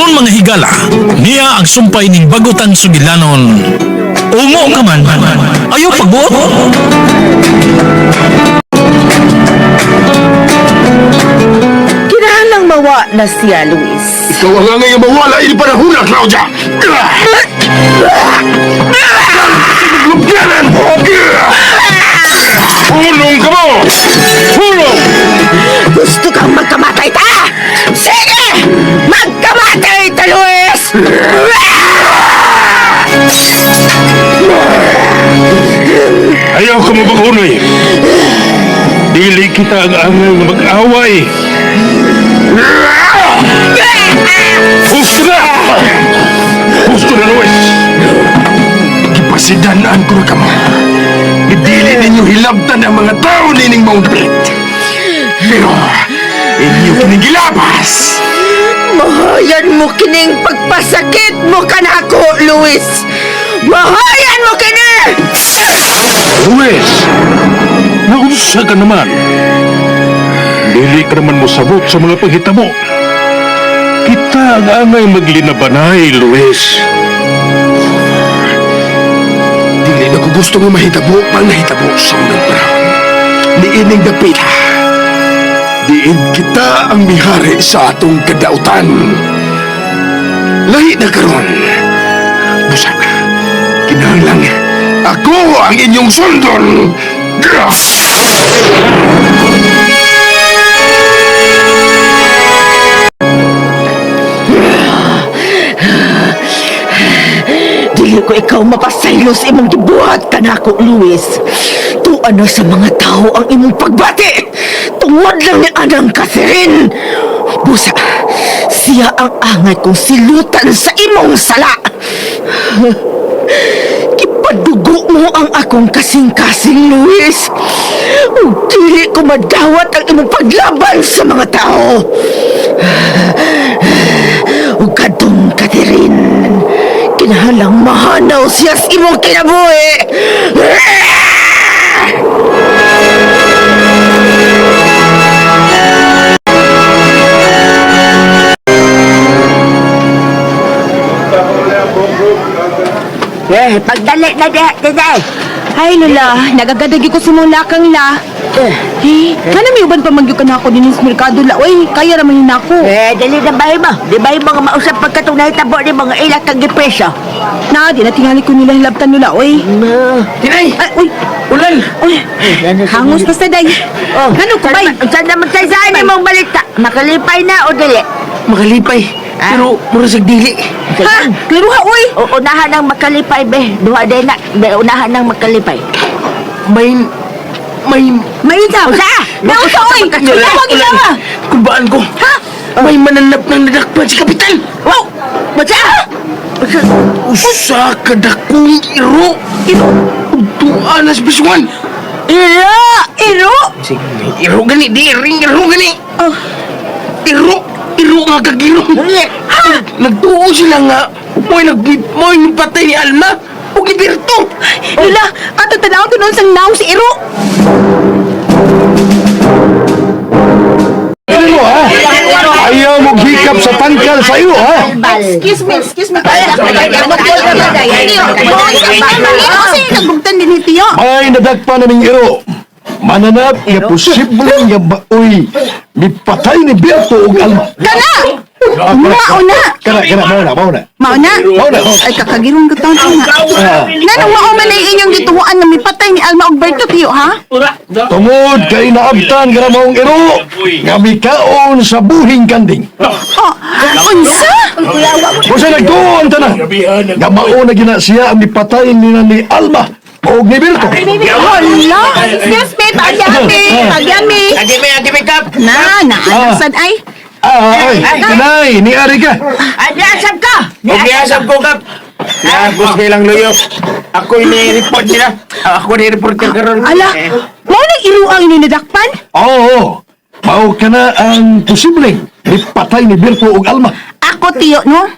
Karon mga higala, niya ang sumpay ning bagutang sugilanon. Umo ka man, ayaw pagbuot. Kinahanglang mawa na siya, Luis. Ikaw ang ngayon mawala ini para hula, Claudia! Lugyanan! Hulong ka mo! Hulong! Gusto kang magkamatay ta? Sige! Magkamatay ta, Luis! Ayaw ka mo maghunay. Dili kita ang angay na mag-away. Gusto na! Gusto na, Luis! Gipasidanaan ko na ka mo. Idili ninyo hilabtan ang mga tao nining mong galit. Pero, inyo kining gilabas. Mahayan mo kining pagpasakit mo kanako, Luis! Mahayan mo kini! Luis! Naunsa ka naman. Dili ka naman mo sabot sa mga paghitamo. Kita ang angay maglinabanay, Luis. Dili na ko gusto nga mahitabo pang nahitabo sa unang panahon. Niining dapita. Diin kita ang mihari sa atong kadautan. Lahi na karon. Busa, kinahanglang ako ang inyong sundon. Dili ko ikaw mapasaylos imong gibuhat kanako, Luis. Tuan na sa mga tao ang imong pagbati. Tungod lang ni Anang Catherine. Busa, siya ang angay kong silutan sa imong sala. Kipadugo mo ang akong kasing-kasing, Luis. Ug dili ko madawat ang imong paglaban sa mga tao. Ug kadtong Catherine, kinahanglang mahanaw siya sa imong kinabuhi. Pagdali na dihay. Ay, Lola, nagagadagi ko simula kang la. Kana may uban pa magyukan ako din sa merkado la. Uy, kaya raman yun ako. Dali na bahay mo. Di ba yung mga mausap pagkatong nahitabo ni mga ilang kang gipresyo? Na, di na tingali ko nila hilabtan Lola, uy. Tinay! Ay, uy, Ulan! uy, hangos na sa day. Ano ko bay? Saan naman tayo saan yung mong balita? Makalipay na o dali? Makalipay. Pero murasag dili. Ha? Klaruha, uy. O unahan ng makalipay, be. Duha din na. Be, unahan ng makalipay. May Maita. Usa! Nausa, uy. Tawag ilawa. kubaan ko. Ha? May mananap ng nadakpan si Kapitan. Oh! Basta! Usa kadakong iro. Tuan as bisuan. Iro. Sige, iro gani. Di ring iro gani. Oh. Iro nga kagiro. Nagtuo sila nga. Mo'y patay ni Alma. O Gilberto. Lola, ato tanaw ko noon sang naong si Iro. Ano mo, ha? Ayaw mo hikap sa tangkal sa iyo, ha? Excuse me. Nagbugtan din ni Tiyo. May nadagpa naming iro. Mananap, iya posible nga baoy. Mipatay ni Berto og Alma. Kana! Mauna! Mauna. Mauna? Ay, kakagirong ka taon nga. Nanong mauman na inyong gituhuan na may patay ni Alma og Berto, Tiyo, ha? Tungod kay naabtan ka na maong iro. Nga mikaon sa buhing kanding. Oh, unsa? Kung sa nagtuon ta na. Nga mauna gina siya ang mipatay ni Alma og ni Berto. Hala! Excuse me, pagyami! Kap. Naanasan ay. Ay, kanay, ni Ari ka. Adiasap ka! Mag-iasap ko, Kap. Gusto nilang luyo. Ako ini-report nila. Ako ni-reporter karon. Ala, mo nang iro ang ininadakpan? Oo. Mao ka na ang posibleng ipatay ni Berto og Alma. Ako, Tiyo, no?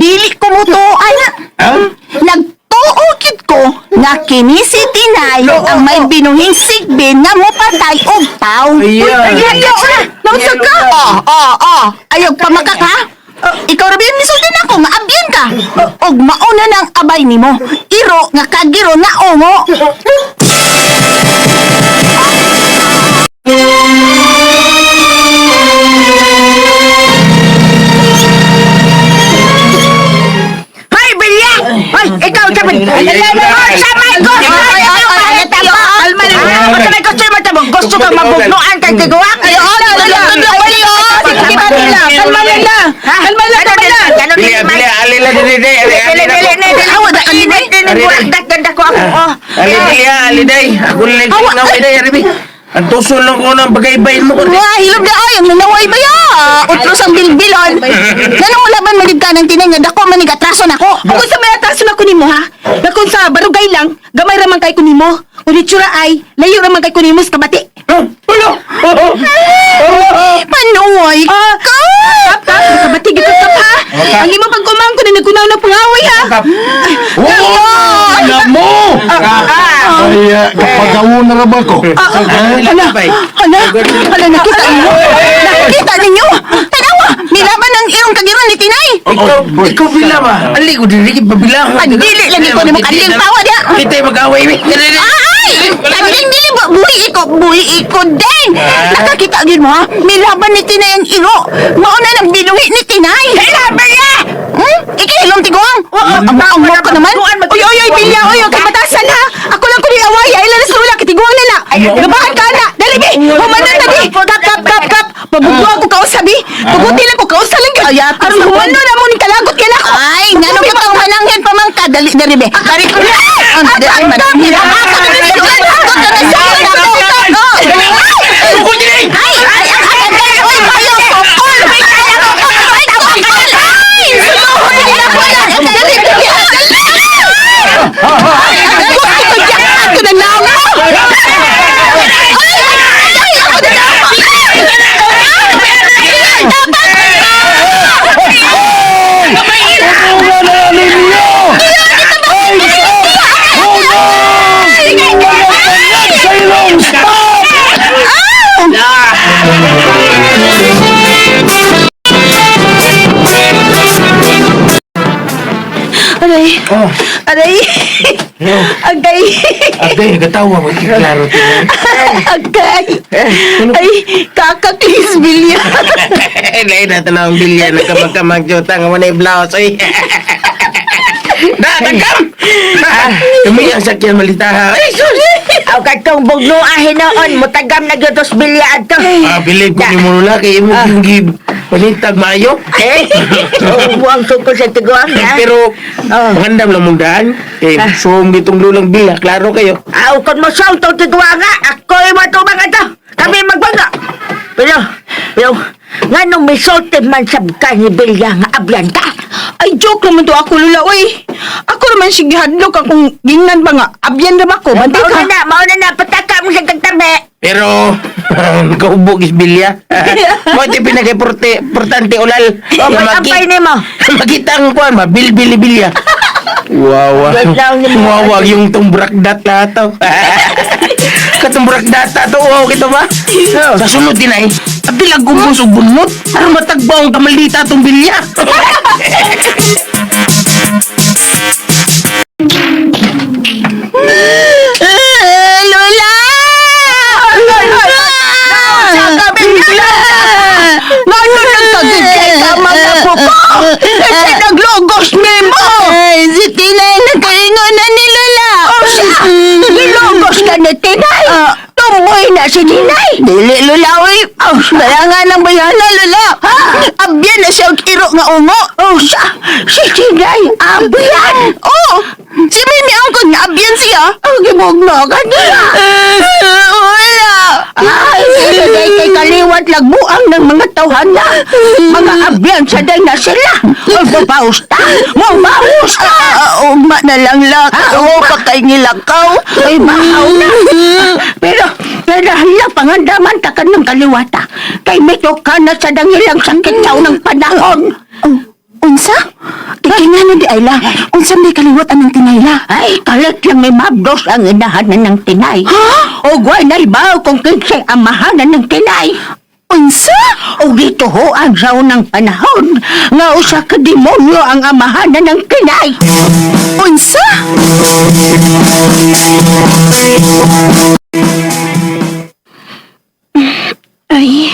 Dili ko mo tuan. Ha? Nagtuukit ko nga kini si Tinay ang may binuhing sigbin nga mo patay og tao. Ayan. Ayaw na! Nausag ka? Ayaw pa makak, ha? Ikaw ra biyan misultin ako nga abyan ka. Og mauna nang abay nimo. Iro nga kagiro nga ongo. Hoy, Bilya! Hoy, ikaw, sabay! Hoy, sabay ko! Gusto kang mabugnuan kay Tiguang? Bilya, alila dili. Ganda ko ako. Bilya, aliday. Ako lang nga day, Aribi. Ang tuso lang ko ng bagay-bayin mo. Nga, hilog na ay, ang nanaway ba ya? Utros ang bilbilon. Ganun mo laban malig ka ng tinay nga dako manig atraso na ko. Kung sa may atraso na ko nimo ha? Na kung sa barugay lang, gamay raman kay ko nimo. Kung itsura ay, layo raman kay ko nimo sa kabati. Ulo! Panuway ka! Kabati gito ka pa. Ang imo pag-umang ko na nagkunaw na pangaway ha? Alam mo! Ay, kapagawo na raman ko. Hala, nakita ninyo! Nakita ninyo! Tanawa! Nilaban ang iyong kagiran ni Tinay! Ikaw bila ba? Ali ko dili pabilang. Ang dili lagi ko nimo kaling tawa dia! Kita mag-away. Ay! Kagiling dili ba? Buhi iko din! Nakakita gid mo ha? Nilaban ni Tinay ang iro! Mauna nang binuhi ni Tinay! Nilaban niya! Ikilom tiguang! Ang mo ka naman! Oy, Bilya! Oy, kabatasan ha! Ako lang ko ni away! Ay, lalas lula! Kitiguang na na! Gabahan ka na! Dali, bi! Humanan na, bi! Kap! Pabugwa ko kausabi! Pabuti lang ko kausaling ka! Aron humano na mo ni kalagot ka na ako! Ay, ngano ba kang manangyan pa man ka? Dali, bi! Dari ko na! Ay, madam! Aray! Agay! Agay, katawa mo. Klaro. Agay! Ay, kakaklis Bilya! Lain na tanong bilya na kamag-kamag juta nga manay blouse. Oy. Tagam! Kami ang sakyan malitaha. Ay, sus! Aw katong bugnuahin noon, mutagam na gyud os Bilya adto. Bilib ko ni mo nula kay mo yung panitag maayo. Buwang sukol sa Tiguang ha? Pero, magandam lang mong daan. Eh, suong ditong lulang bilya. Klaro kayo. Aw kon mo song tong Tiguang nga, ako'y matubang ato. Kami magbangga. Pero, nganong may sulti man sabka ni Bilya nga abyan ka? Ay, joke naman to ako, Lula. Uy, ako naman sige hadlok akong gingnan ba nga. Abyan naman ako. Bantay ka. Mauna na, pataka mo sa kagtabi. Pero, kaubog is bilya. Mo ito pinag-importante ulal. O, pag-ampay ni mo. Makita ang kuwan ba? Bilya. Wow. Wow, yung tumbrakdat na ito. Katumbrakdat na ito. Wow, kito ba? Sa sunod din ay, abilag gumbos o bunot. Para matagbaw ang kamalita itong bilya. Lola! Ngano nagkagigay ka mga pupo? Kasi naglogos ni mo! Ay, si Tinay nagkaingon na ni Lola! O siya! Nilogos ka ni Tinay! Tumboy na si Tinay! Dili, Lola, uy! Balangan ng bayana, Lola! Abyan na siya iro nga ungo! O siya! Si Tinay, abyan! Oo! Si Mimi Angkon nga abyan siya! Ang gimugno ka niya! Wala! Ay, kay kaliwat lagbuang ng mga tawhana. Mga abyan sa day na sila. O babaus ta. Mabaus ta. Ugma na lang lakaw. Pakay ngilakaw. Ay, mahaw na. Pero hala, pangandaman ta ka ng kaliwata. Kay mito ka na sa dangilang sakit sa unang panahon. Unsa? Ikingano di Ayla. Unsa may kaliwatan ng tinayla? Ay, kalit lang may mabdos ang inahanan ng tinay. Ha? O guay na ibaw kung kinsay amahanan ng tinay. Unsa? O dito ho ang raw ng panahon nga usa ka demonyo ang amahanan ng kinay. Unsa? Ay.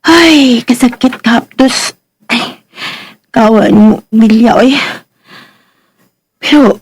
Ay, kasakit kaptos. Ay, kawan mo, Bilya, oy. Pero,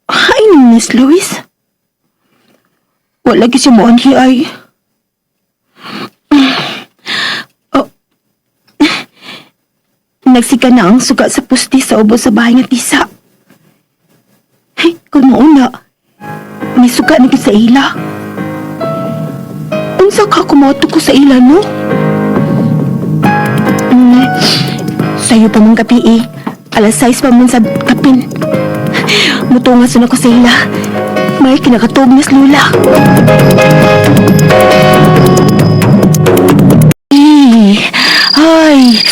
ay nang Miss Luis. Wala kasi mo anhi ay. Oh. Nagsika na ang suga sa pusti sa ubo sa bahay nga tisa. Ay, kung mauna, may suga na sa ila. Unsa ka kumoto ko sa ila, no? Sa'yo pa mong gabi eh. Alas 6 pa mong sa kapin. Mutungas na ko sa ila. May kinakatog na lula. Ay.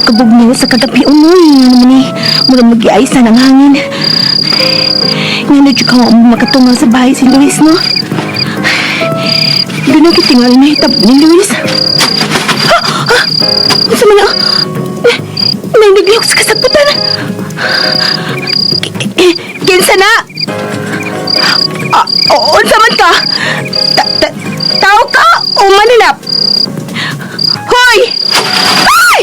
Kabog mo sa kagabi unoy. Nga naman eh. Mura mag-iaysa ng hangin. Nga na dyan ka makatungal sa bahay si Luis, no? Doon na kitingal na hitap ni Luis. Unsa man na? May naglihok sa kasaputan. Kinsa na? Unsa man ka? Tao ka o mananap? Hoy! Hoy!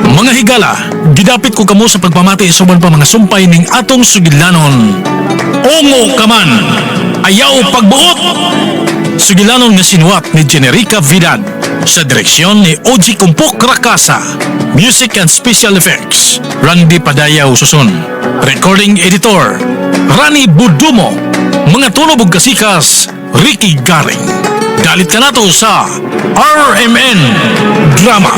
Mga higala, gidapit ko kamo sa pagpamati sa uban pa mga sumpay ning atong sugilanon. Ungo ka man, ayaw pagbuot! Sugilanon nga sinuwat ni Generica Vidal sa direksyon ni Oji Kumpok Rakasa. Music and Special Effects, Randy Padayaw Susun. Recording Editor, Rani Budumo. Mga tunog ug kasikas, Ricky Garing. Dalit ka nato sa RMN Drama.